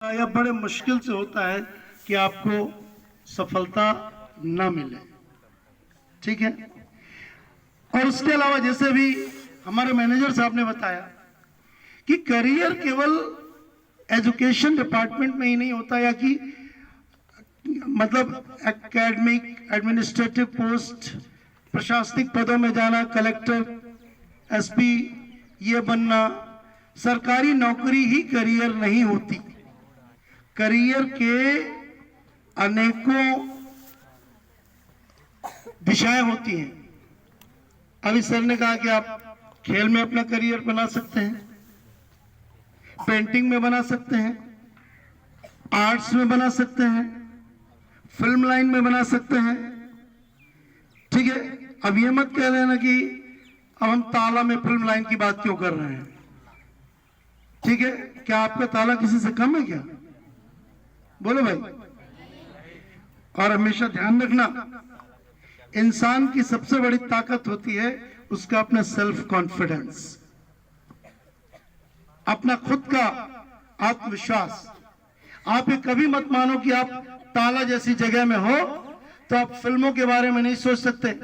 या बड़े मुश्किल से होता है कि आपको सफलता ना मिले, ठीक है। और उसके अलावा जैसे भी हमारे मैनेजर साहब ने बताया कि करियर केवल एजुकेशन डिपार्टमेंट में ही नहीं होता, या कि मतलब एकेडमिक एडमिनिस्ट्रेटिव पोस्ट, प्रशासनिक पदों में जाना, कलेक्टर, एसपी ये बनना, सरकारी नौकरी ही करियर नहीं होती। करियर के अनेकों दिशाएं होती हैं। अभी सर ने कहा कि आप खेल में अपना करियर बना सकते हैं, पेंटिंग में बना सकते हैं, आर्ट्स में बना सकते हैं, फिल्म लाइन में बना सकते हैं, ठीक है। अब ये मत कह लेना कि अब हम ताला में फिल्म लाइन की बात क्यों कर रहे हैं, ठीक है। क्या आपका ताला किसी से कम है क्या? बोलो भाई। और हमेशा ध्यान रखना, इंसान की सबसे बड़ी ताकत होती है उसका अपना सेल्फ कॉन्फिडेंस, अपना खुद का आत्मविश्वास। आप ये कभी मत मानो कि आप ताला जैसी जगह में हो तो आप फिल्मों के बारे में नहीं सोच सकते,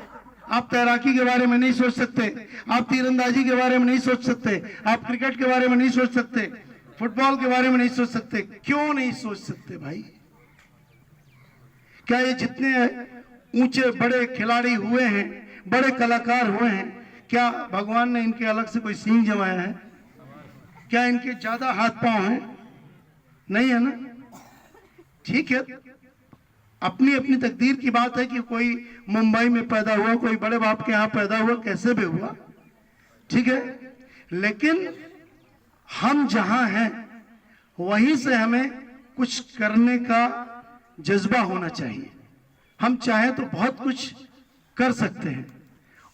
आप तैराकी के बारे में नहीं सोच सकते, आप तीरंदाजी के बारे में नहीं सोच सकते, आप क्रिकेट के बारे में नहीं सोच सकते, फुटबॉल के बारे में नहीं सोच सकते। क्यों नहीं सोच सकते भाई? क्या ये जितने ऊंचे बड़े खिलाड़ी हुए हैं, बड़े कलाकार हुए हैं, क्या भगवान ने इनके अलग से कोई सींग जमाया है? क्या इनके ज्यादा हाथ पांव हैं? नहीं है ना, ठीक है। अपनी अपनी तकदीर की बात है कि कोई मुंबई में पैदा हुआ, कोई बड़े बाप के यहां पैदा हुआ, कैसे भी हुआ, ठीक है। लेकिन हम जहां हैं वहीं से हमें कुछ करने का जज्बा होना चाहिए। हम चाहे तो बहुत कुछ कर सकते हैं,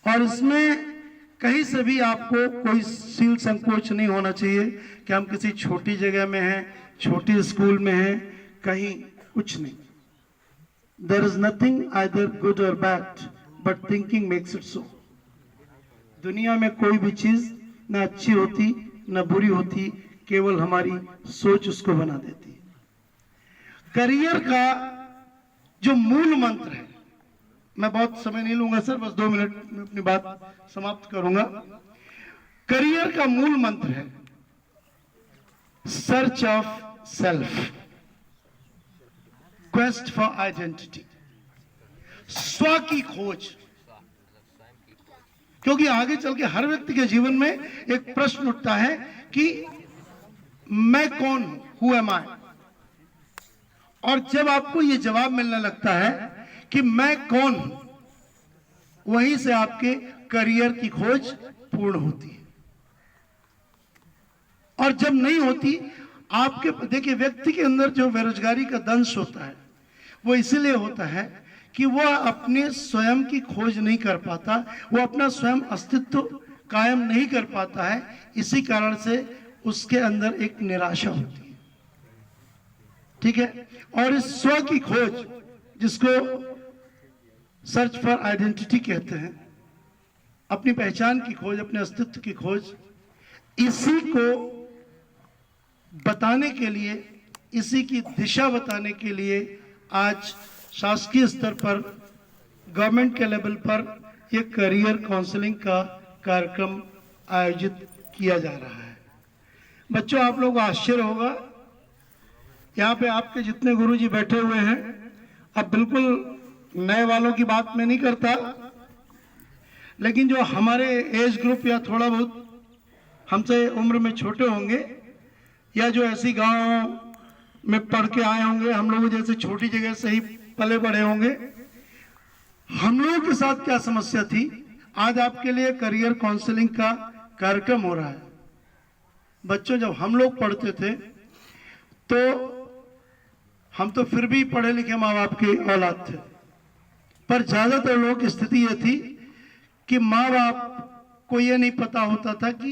और इसमें कहीं से भी आपको कोई सील संकोच नहीं होना चाहिए कि हम किसी छोटी जगह में हैं, छोटी स्कूल में हैं, कहीं कुछ नहीं। There is nothing either good or bad, but thinking makes it so. दुनिया में कोई भी चीज ना अच्छी होती ना बुरी होती, केवल हमारी सोच उसको बना देती है। करियर का जो मूल मंत्र है, मैं बहुत समय नहीं लूंगा सर, बस 2 मिनट में अपनी बात समाप्त करूंगा। करियर का मूल मंत्र है search of self, quest for identity, स्व की खोज। क्योंकि आगे चल के हर व्यक्ति के जीवन में एक प्रश्न उठता है कि मैं कौन हूं, हु एम आई। और जब आपको यह जवाब मिलने लगता है कि मैं कौन हूं, वहीं से आपके करियर की खोज पूर्ण होती है। और जब नहीं होती, आपके देखिए व्यक्ति के अंदर जो बेरोजगारी का दंश होता है वो इसलिए होता है कि वह अपने स्वयं की खोज नहीं कर पाता, वो अपना स्वयं अस्तित्व कायम नहीं कर पाता है। इसी कारण से उसके अंदर एक निराशा होती है, ठीक है। और इस स्व की खोज, जिसको सर्च फॉर आइडेंटिटी कहते हैं, अपनी पहचान की खोज, अपने अस्तित्व की खोज, इसी को बताने के लिए, इसी की दिशा बताने के लिए आज शासकीय स्तर पर, गवर्नमेंट के लेवल पर ये करियर काउंसलिंग का कार्यक्रम आयोजित किया जा रहा है। बच्चों, आप लोगों को आश्चर्य होगा, यहाँ पे आपके जितने गुरुजी बैठे हुए हैं, अब बिल्कुल नए वालों की बात मैं नहीं करता, लेकिन जो हमारे एज ग्रुप या थोड़ा बहुत हमसे उम्र में छोटे होंगे, या जो ऐसी गांव में पढ़ के आए होंगे, हम लोगों जैसे छोटी जगह से ही पले बढ़े होंगे, हम लोगों के साथ क्या समस्या थी, आज आपके लिए करियर काउंसलिंग का कार्यक्रम हो रहा है। बच्चों, जब हम लोग पढ़ते थे तो हम तो फिर भी पढ़े लिखे माँ बाप की औलाद थे, पर ज्यादातर लोगों की स्थिति यह थी कि माँ बाप को यह नहीं पता होता था कि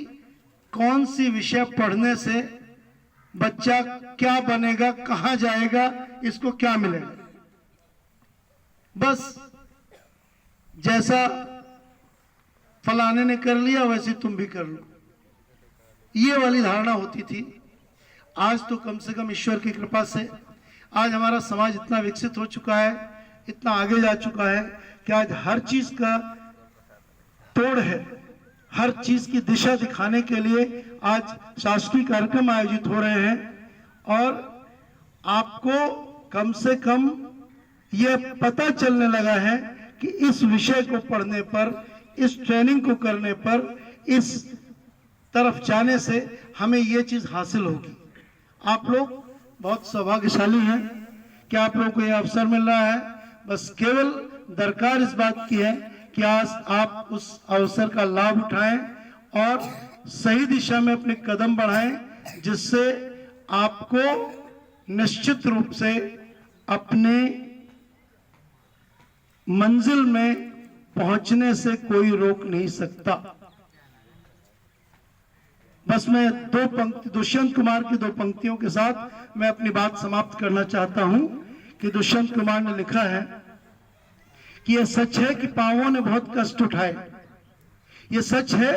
कौन सी विषय पढ़ने से बच्चा क्या बनेगा, कहां जाएगा, इसको क्या मिलेगा। बस जैसा फलाने ने कर लिया वैसे तुम भी कर लो, ये वाली धारणा होती थी। आज तो कम से कम ईश्वर की कृपा से आज हमारा समाज इतना विकसित हो चुका है, इतना आगे जा चुका है कि आज हर चीज का तोड़ है, हर चीज की दिशा दिखाने के लिए आज शासकीय कार्यक्रम आयोजित हो रहे हैं। और आपको कम से कम यह पता चलने लगा है कि इस विषय को पढ़ने पर, इस ट्रेनिंग को करने पर, इस तरफ जाने से हमें यह चीज हासिल होगी। आप लोग बहुत सौभाग्यशाली हैं कि आप लोगों को यह अवसर मिल रहा है। बस केवल दरकार इस बात की है कि आज आप उस अवसर का लाभ उठाएं और सही दिशा में अपने कदम बढ़ाएं, जिससे आपको निश्चित रूप से अपने मंजिल में पहुंचने से कोई रोक नहीं सकता। बस मैं दो पंक्ति दुष्यंत कुमार की 2 पंक्तियों के साथ मैं अपनी बात समाप्त करना चाहता हूं कि दुष्यंत कुमार ने लिखा है कि यह सच है कि पांवों ने बहुत कष्ट उठाए, यह सच है